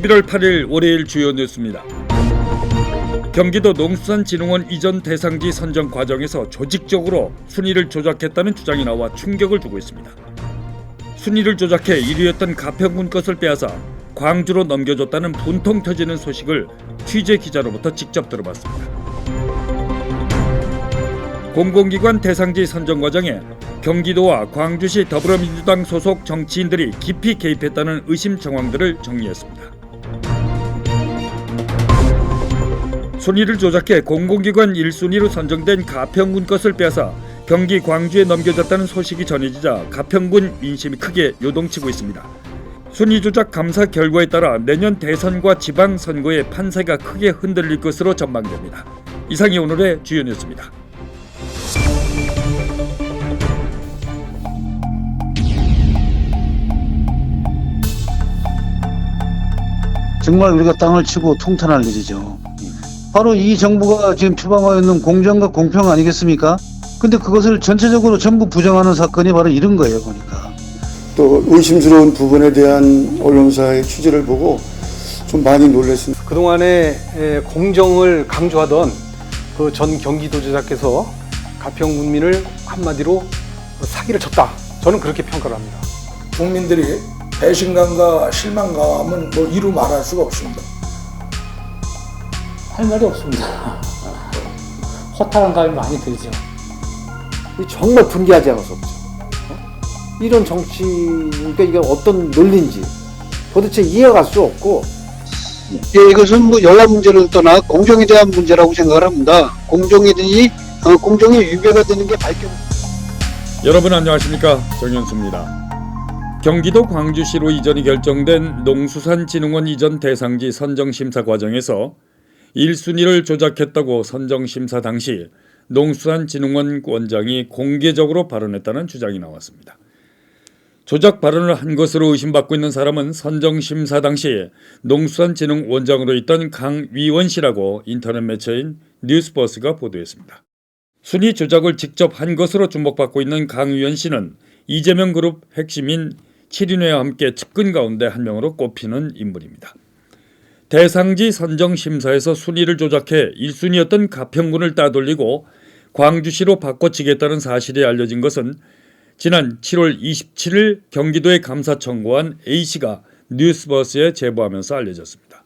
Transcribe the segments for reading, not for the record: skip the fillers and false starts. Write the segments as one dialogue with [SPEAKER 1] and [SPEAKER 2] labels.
[SPEAKER 1] 11월 8일 월요일 주요 뉴스입니다. 경기도 농수산진흥원 이전 대상지 선정 과정에서 조직적으로 순위를 조작했다는 주장이 나와 충격을 주고 있습니다. 순위를 조작해 1위였던 가평군 것을 빼앗아 광주로 넘겨줬다는 분통 터지는 소식을 취재 기자로부터 직접 들어봤습니다. 공공기관 대상지 선정 과정에 경기도와 광주시 더불어민주당 소속 정치인들이 깊이 개입했다는 의심 정황들을 정리했습니다. 순위를 조작해 공공기관 1순위로 선정된 가평군 것을 빼앗아 경기 광주에 넘겨졌다는 소식이 전해지자 가평군 민심이 크게 요동치고 있습니다. 순위 조작 감사 결과에 따라 내년 대선과 지방선거의 판세가 크게 흔들릴 것으로 전망됩니다. 이상이 오늘의 주요 뉴스입니다.
[SPEAKER 2] 정말 우리가 땅을 치고 통탄할 일이죠. 바로 이 정부가 지금 표방하고 있는 공정과 공평 아니겠습니까? 근데 그것을 전체적으로 전부 부정하는 사건이 바로 이런 거예요, 보니까.
[SPEAKER 3] 또 의심스러운 부분에 대한 언론사의 취재를 보고 좀 많이 놀랐습니다.
[SPEAKER 4] 그동안에 공정을 강조하던 그 전 경기도지사께서 가평 군민을 한마디로 사기를 쳤다. 저는 그렇게 평가를 합니다.
[SPEAKER 5] 국민들이 배신감과 실망감은 뭐 이루 말할 수가 없습니다.
[SPEAKER 6] 할 말이 없습니다. 허탈한 감이 많이 들죠.
[SPEAKER 7] 정말 분개하지 않을 수 없죠. 이런 정치, 그러니까 이게 어떤 논리인지 도대체 이해가 갈 수 없고.
[SPEAKER 2] 예, 이것은 뭐 여야 문제를 떠나 공정에 대한 문제라고 생각을 합니다. 공정이 유배가 되는 게 밝혀.
[SPEAKER 1] 여러분 안녕하십니까, 정현수입니다. 경기도 광주시로 이전이 결정된 농수산진흥원 이전 대상지 선정심사 과정에서 1순위를 조작했다고 선정심사 당시 농수산진흥원 원장이 공개적으로 발언했다는 주장이 나왔습니다. 조작 발언을 한 것으로 의심받고 있는 사람은 선정심사 당시 농수산진흥원장으로 있던 강위원 씨라고 인터넷 매체인 뉴스버스가 보도했습니다. 순위 조작을 직접 한 것으로 주목받고 있는 강위원 씨는 이재명 그룹 핵심인 7인회와 함께 측근 가운데 한 명으로 꼽히는 인물입니다. 대상지 선정심사에서 순위를 조작해 1순위였던 가평군을 따돌리고 광주시로 바꿔치겠다는 사실이 알려진 것은 지난 7월 27일 경기도에 감사 청구한 A씨가 뉴스버스에 제보하면서 알려졌습니다.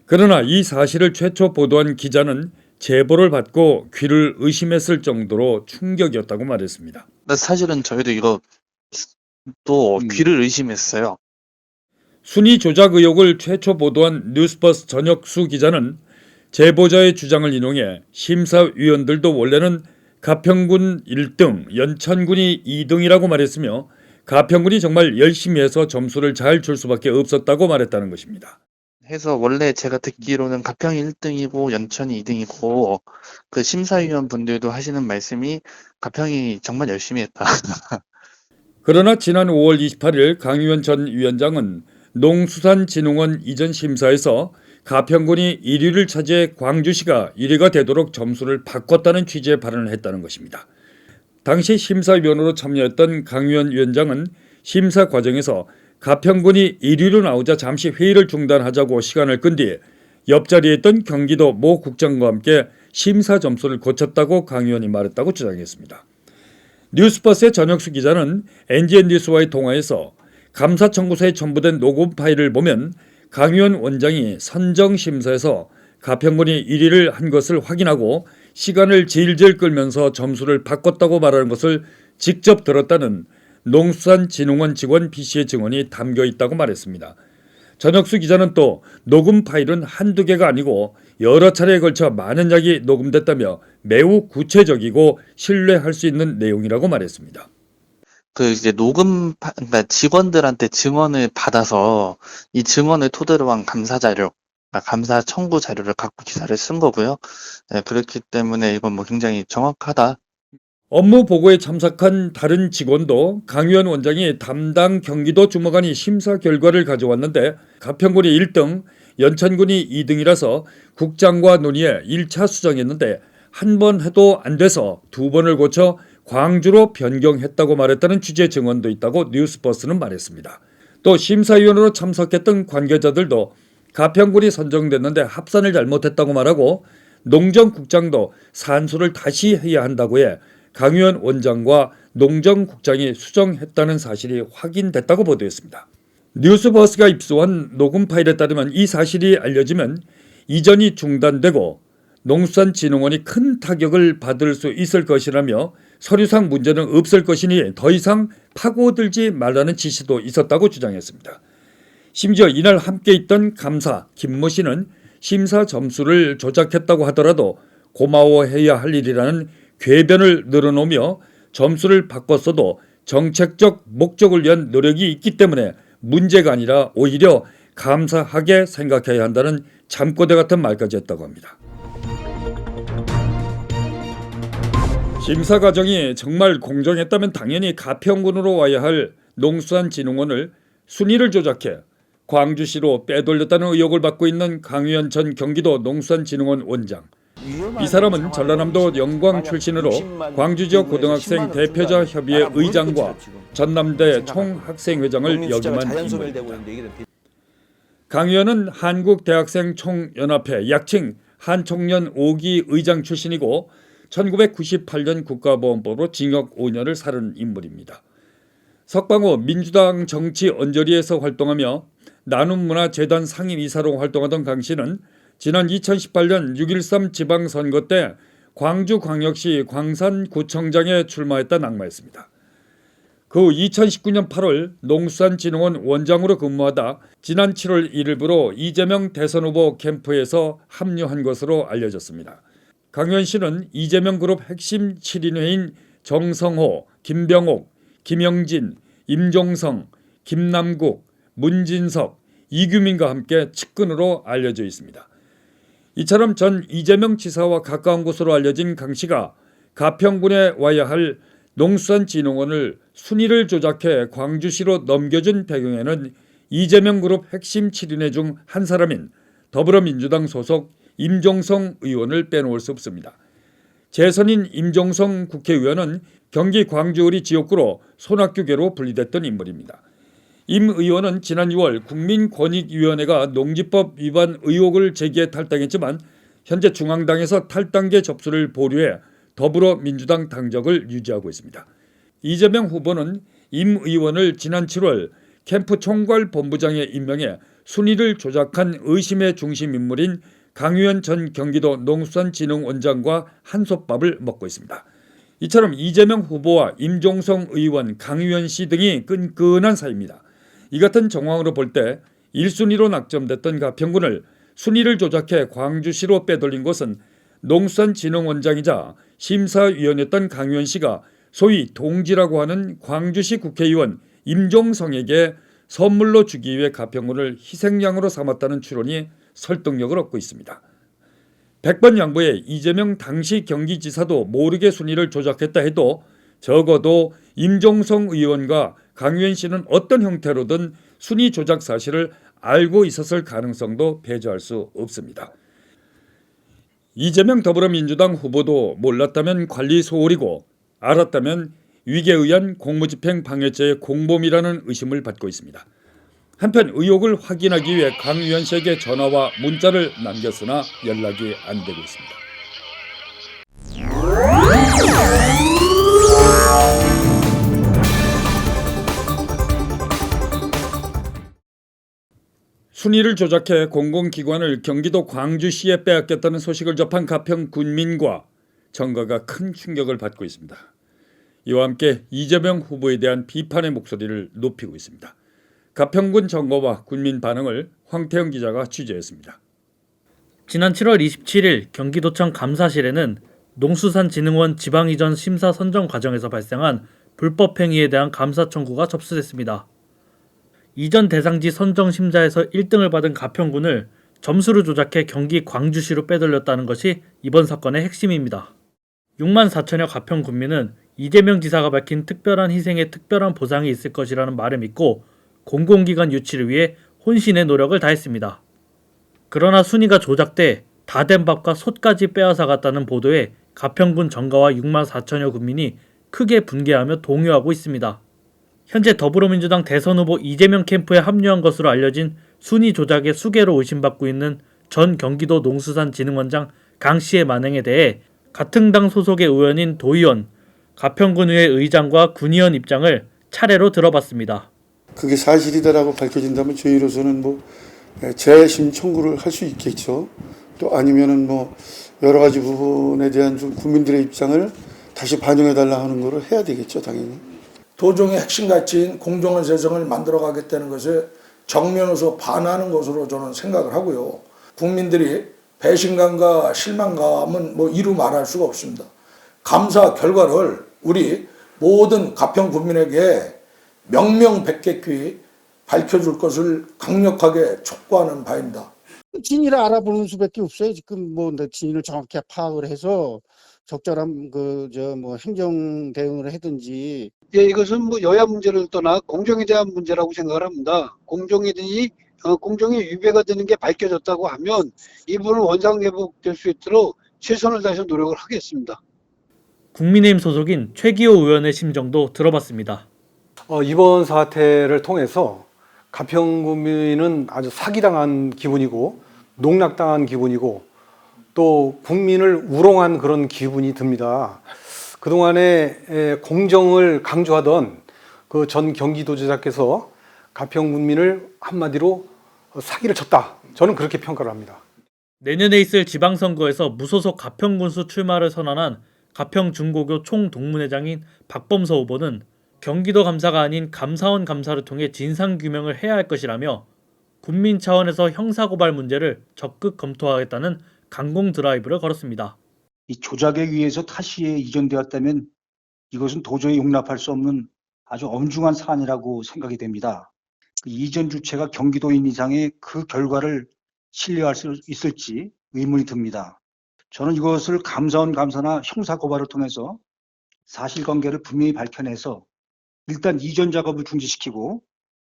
[SPEAKER 1] 그러나 이 사실을 최초 보도한 기자는 제보를 받고 귀를 의심했을 정도로 충격이었다고 말했습니다.
[SPEAKER 8] 사실은 저희도 이거 또 귀를 의심했어요.
[SPEAKER 1] 순위 조작 의혹을 최초 보도한 뉴스버스 전혁수 기자는 제보자의 주장을 인용해 심사위원들도 원래는 가평군 1등, 연천군이 2등이라고 말했으며 가평군이 정말 열심히 해서 점수를 잘 줄 수밖에 없었다고 말했다는 것입니다.
[SPEAKER 8] 해서 원래 제가 듣기로는 가평이 1등이고 연천이 2등이고 그 심사위원 분들도 하시는 말씀이 가평이 정말 열심히 했다.
[SPEAKER 1] 그러나 지난 5월 28일 강의원 전 위원장은 농수산진흥원 이전 심사에서 가평군이 1위를 차지해 광주시가 1위가 되도록 점수를 바꿨다는 취지의 발언을 했다는 것입니다. 당시 심사위원으로 참여했던 강의원 위원장은 심사 과정에서 가평군이 1위로 나오자 잠시 회의를 중단하자고 시간을 끈 뒤 옆자리에 있던 경기도 모 국장과 함께 심사 점수를 고쳤다고 강 의원이 말했다고 주장했습니다. 뉴스버스의 전혁수 기자는 NGN 뉴스와의 통화에서 감사 청구서에 첨부된 녹음 파일을 보면 강의원 원장이 선정심사에서 가평군이 1위를 한 것을 확인하고 시간을 질질 끌면서 점수를 바꿨다고 말하는 것을 직접 들었다는 농수산진흥원 직원 B씨의 증언이 담겨 있다고 말했습니다. 전혁수 기자는 또 녹음 파일은 한두 개가 아니고 여러 차례에 걸쳐 많은 약이 녹음됐다며 매우 구체적이고 신뢰할 수 있는 내용이라고 말했습니다.
[SPEAKER 8] 그 이제 그러니까 직원들한테 증언을 받아서 이 증언을 토대로 한 감사 자료, 그러니까 감사 청구 자료를 갖고 기사를 쓴 거고요. 네, 그렇기 때문에 이건 뭐 굉장히 정확하다.
[SPEAKER 1] 업무 보고에 참석한 다른 직원도 강의원 원장이 담당 경기도 주무관이 심사 결과를 가져왔는데 가평군이 1등, 연천군이 2등이라서 국장과 논의해 1차 수정했는데 한 번 해도 안 돼서 2번을 고쳐 광주로 변경했다고 말했다는 취재 증언도 있다고 뉴스버스는 말했습니다. 또 심사위원으로 참석했던 관계자들도 가평군이 선정됐는데 합산을 잘못했다고 말하고 농정국장도 산수를 다시 해야 한다고 해 강의원 원장과 농정국장이 수정했다는 사실이 확인됐다고 보도했습니다. 뉴스버스가 입수한 녹음 파일에 따르면 이 사실이 알려지면 이전이 중단되고 농수산진흥원이 큰 타격을 받을 수 있을 것이라며 서류상 문제는 없을 것이니 더 이상 파고들지 말라는 지시도 있었다고 주장했습니다. 심지어 이날 함께 있던 감사 김모 씨는 심사 점수를 조작했다고 하더라도 고마워해야 할 일이라는 궤변을 늘어놓으며 점수를 바꿨어도 정책적 목적을 위한 노력이 있기 때문에 문제가 아니라 오히려 감사하게 생각해야 한다는 잠꼬대 같은 말까지 했다고 합니다. 심사 과정이 정말 공정했다면 당연히 가평군으로 와야 할 농수산진흥원을 순위를 조작해 광주시로 빼돌렸다는 의혹을 받고 있는 강유현 전 경기도 농수산진흥원 원장. 이 사람은 전라남도 영광 출신으로 광주 지역 고등학생 대표자 협의회 의장과 전남대 총학생회장을 역임한 인물입니다. 강유현은 한국대학생총연합회 약칭 한총련 5기 의장 출신이고 1998년 국가보안법으로 징역 5년을 살은 인물입니다. 석방후 민주당 정치 언저리에서 활동하며 나눔문화재단 상임이사로 활동하던 강 씨는 지난 2018년 6.13 지방선거 때 광주광역시 광산구청장에 출마했다 낙마했습니다. 그 후 2019년 8월 농수산진흥원 원장으로 근무하다 지난 7월 1일부로 이재명 대선 후보 캠프에서 합류한 것으로 알려졌습니다. 강현 씨는 이재명 그룹 핵심 7인회인 정성호, 김병옥, 김영진, 임종성, 김남국, 문진석, 이규민과 함께 측근으로 알려져 있습니다. 이처럼 전 이재명 지사와 가까운 곳으로 알려진 강 씨가 가평군에 와야 할 농수산진흥원을 순위를 조작해 광주시로 넘겨준 배경에는 이재명 그룹 핵심 7인회 중 한 사람인 더불어민주당 소속 임종성 의원을 빼놓을 수 없습니다. 재선인 임종성 국회의원은 경기 광주을이 지역구로 손학규계로 분리됐던 인물입니다. 임 의원은 지난 6월 국민권익위원회가 농지법 위반 의혹을 제기해 탈당했지만 현재 중앙당에서 탈당계 접수를 보류해 더불어민주당 당적을 유지하고 있습니다. 이재명 후보는 임 의원을 지난 7월 캠프 총괄본부장에 임명해 순위를 조작한 의심의 중심 인물인 강유현 전 경기도 농수산진흥원장과 한솥밥을 먹고 있습니다. 이처럼 이재명 후보와 임종성 의원, 강유현 씨 등이 끈끈한 사이입니다. 이 같은 정황으로 볼 때 1순위로 낙점됐던 가평군을 순위를 조작해 광주시로 빼돌린 것은 농수산진흥원장이자 심사위원이었던 강유현 씨가 소위 동지라고 하는 광주시 국회의원 임종성에게 선물로 주기 위해 가평군을 희생양으로 삼았다는 추론이 설득력을 얻고 있습니다. 100번 양보해 이재명 당시 경기지사도 모르게 순위를 조작했다 해도 적어도 임종성 의원과 강유현 씨는 어떤 형태로든 순위 조작 사실을 알고 있었을 가능성도 배제할 수 없습니다. 이재명 더불어민주당 후보도 몰랐다면 관리 소홀이고 알았다면 위계에 의한 공무집행 방해죄의 공범이라는 의심을 받고 있습니다. 한편 의혹을 확인하기 위해 강유현 씨에게 전화와 문자를 남겼으나 연락이 안 되고 있습니다. 순위를 조작해 공공기관을 경기도 광주시에 빼앗겼다는 소식을 접한 가평 군민과 정가가 큰 충격을 받고 있습니다. 이와 함께 이재명 후보에 대한 비판의 목소리를 높이고 있습니다. 가평군 정거와 군민 반응을 황태영 기자가 취재했습니다.
[SPEAKER 9] 지난 7월 27일 경기도청 감사실에는 농수산진흥원 지방이전 심사 선정 과정에서 발생한 불법 행위에 대한 감사 청구가 접수됐습니다. 이전 대상지 선정 심사에서 1등을 받은 가평군을 점수를 조작해 경기 광주시로 빼돌렸다는 것이 이번 사건의 핵심입니다. 6만 4천여 가평군민은 이재명 지사가 밝힌 특별한 희생에 특별한 보상이 있을 것이라는 말을 믿고 공공기관 유치를 위해 혼신의 노력을 다했습니다. 그러나 순위가 조작돼 다 된 밥과 솥까지 빼앗아 갔다는 보도에 가평군 정가와 6만 4천여 군민이 크게 분개하며 동요하고 있습니다. 현재 더불어민주당 대선 후보 이재명 캠프에 합류한 것으로 알려진 순위 조작의 수괴로 의심받고 있는 전 경기도 농수산진흥원장 강 씨의 만행에 대해 같은 당 소속의 의원인 도의원, 가평군의회 의장과 군의원 입장을 차례로 들어봤습니다.
[SPEAKER 3] 그게 사실이다라고 밝혀진다면 저희로서는 뭐 재심 청구를 할 수 있겠죠. 또 아니면은 뭐 여러 가지 부분에 대한 좀 국민들의 입장을 다시 반영해달라 하는 거를 해야 되겠죠, 당연히.
[SPEAKER 5] 도정의 핵심 가치인 공정한 세상을 만들어가겠다는 것에 정면에서 반하는 것으로 저는 생각을 하고요. 국민들이 배신감과 실망감은 뭐 이루 말할 수가 없습니다. 감사 결과를 우리 모든 가평 국민에게 명명백백히 밝혀줄 것을 강력하게 촉구하는 바입니다.
[SPEAKER 10] 진위를 알아보는 수밖에 없어요. 지금 뭐 진위를 정확히 파악을 해서 적절한 행정 대응을 하든지.
[SPEAKER 2] 예, 이것은 뭐 여야 문제를 떠나 공정에 대한 문제라고 생각을 합니다. 공정이 위배가 되는 게 밝혀졌다고 하면 이 부분은 원상회복될 수 있도록 최선을 다해서 노력을 하겠습니다.
[SPEAKER 9] 국민의힘 소속인 최기호 의원의 심정도 들어봤습니다.
[SPEAKER 4] 이번 사태를 통해서 가평구민은 아주 사기당한 기분이고 농락당한 기분이고 또 국민을 우롱한 그런 기분이 듭니다. 그동안에 공정을 강조하던 그 전 경기도지사께서 가평군민을 한마디로 사기를 쳤다. 저는 그렇게 평가를 합니다.
[SPEAKER 9] 내년에 있을 지방선거에서 무소속 가평군수 출마를 선언한 가평중고교 총동문회장인 박범서 후보는 경기도 감사가 아닌 감사원 감사를 통해 진상규명을 해야 할 것이라며 군민 차원에서 형사고발 문제를 적극 검토하겠다는 강공 드라이브를 걸었습니다.
[SPEAKER 11] 이 조작에 의해서 타시에 이전되었다면 이것은 도저히 용납할 수 없는 아주 엄중한 사안이라고 생각이 됩니다. 그 이전 주체가 경기도인 이상의 그 결과를 신뢰할 수 있을지 의문이 듭니다. 저는 이것을 감사원 감사나 형사고발을 통해서 사실관계를 분명히 밝혀내서 일단 이전 작업을 중지시키고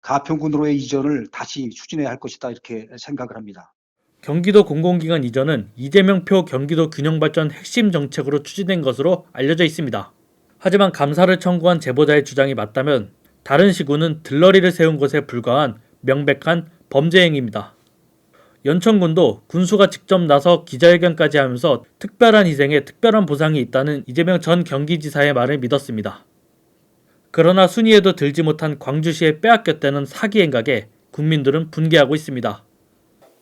[SPEAKER 11] 가평군으로의 이전을 다시 추진해야 할 것이다 이렇게 생각을 합니다.
[SPEAKER 9] 경기도 공공기관 이전은 이재명표 경기도 균형발전 핵심 정책으로 추진된 것으로 알려져 있습니다. 하지만 감사를 청구한 제보자의 주장이 맞다면 다른 시군은 들러리를 세운 것에 불과한 명백한 범죄 행위입니다. 연천군도 군수가 직접 나서 기자회견까지 하면서 특별한 희생에 특별한 보상이 있다는 이재명 전 경기지사의 말을 믿었습니다. 그러나 순위에도 들지 못한 광주시에 빼앗겼다는 사기 행각에 국민들은 분개하고 있습니다.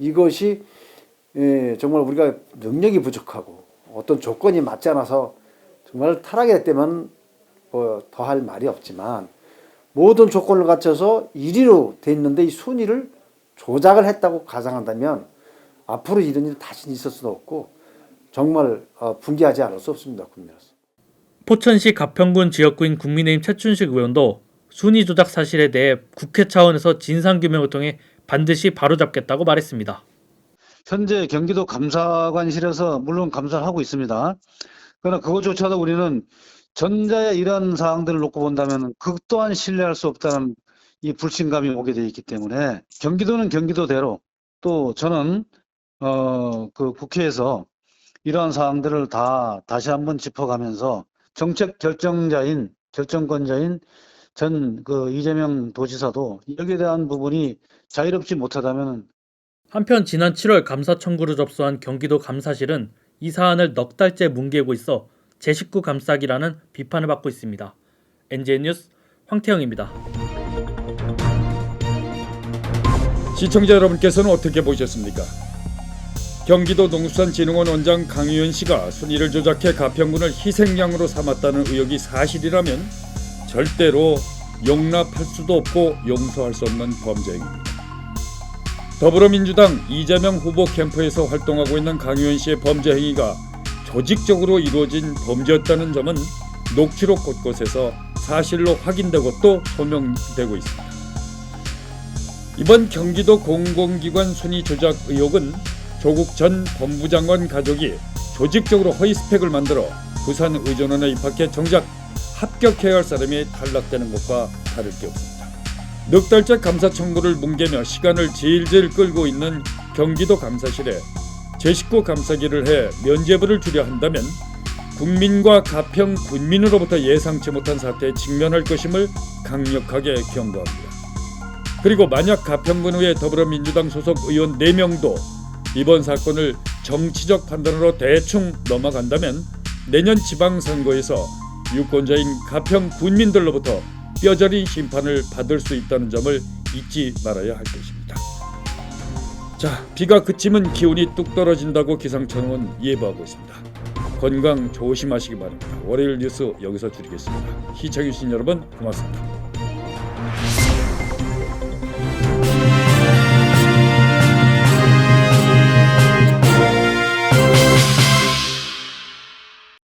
[SPEAKER 7] 이것이 정말 우리가 능력이 부족하고 어떤 조건이 맞지 않아서 정말 타락이 됐다면 더 할 말이 없지만 모든 조건을 갖춰서 1위로 돼 있는데 이 순위를 조작을 했다고 가정한다면 앞으로 이런 일 다시 있을 수도 없고 정말 분개하지 않을 수 없습니다. 국민으로서.
[SPEAKER 9] 포천시 가평군 지역구인 국민의힘 최춘식 의원도 순위 조작 사실에 대해 국회 차원에서 진상규명을 통해 반드시 바로잡겠다고 말했습니다.
[SPEAKER 2] 현재 경기도 감사관실에서 물론 감사를 하고 있습니다. 그러나 그것조차도 우리는 전자의 이러한 사항들을 놓고 본다면 그 또한 신뢰할 수 없다는 이 불신감이 오게 되어 있기 때문에 경기도는 경기도대로 또 저는 그 국회에서 이러한 사항들을 다시 한번 짚어가면서 정책 결정권자인 전 이재명 도지사도 여기에 대한 부분이 자유롭지 못하다면.
[SPEAKER 9] 한편 지난 7월 감사 청구를 접수한 경기도 감사실은 이 사안을 넉 달째 뭉개고 있어 제19 감싸기라는 비판을 받고 있습니다. NJ 뉴스 황태영입니다.
[SPEAKER 1] 시청자 여러분께서는 어떻게 보셨습니까? 경기도 농수산진흥원 원장 강의원 씨가 순위를 조작해 가평군을 희생양으로 삼았다는 의혹이 사실이라면 절대로 용납할 수도 없고 용서할 수 없는 범죄 행위입니다. 더불어민주당 이재명 후보 캠프에서 활동하고 있는 강의원 씨의 범죄 행위가 조직적으로 이루어진 범죄였다는 점은 녹취록 곳곳에서 사실로 확인되고 또 소명되고 있습니다. 이번 경기도 공공기관 순위 조작 의혹은 조국 전 법무장관 가족이 조직적으로 허위 스펙을 만들어 부산의전원에 입학해 정작 합격해야 할 사람이 탈락되는 것과 다를 게 없습니다. 넉 달째 감사 청구를 뭉개며 시간을 질질 끌고 있는 경기도 감사실에 제19 감사기를 해 면죄부를 주려 한다면 국민과 가평 군민으로부터 예상치 못한 사태에 직면할 것임을 강력하게 경고합니다. 그리고 만약 가평군의 더불어민주당 소속 의원 4명도 이번 사건을 정치적 판단으로 대충 넘어간다면 내년 지방선거에서 유권자인 가평 군민들로부터 뼈저린 심판을 받을 수 있다는 점을 잊지 말아야 할 것입니다. 자, 비가 그치면 기온이 뚝 떨어진다고 기상청은 예보하고 있습니다. 건강 조심하시기 바랍니다. 월요일 뉴스 여기서 줄이겠습니다. 시청해주신 여러분 고맙습니다.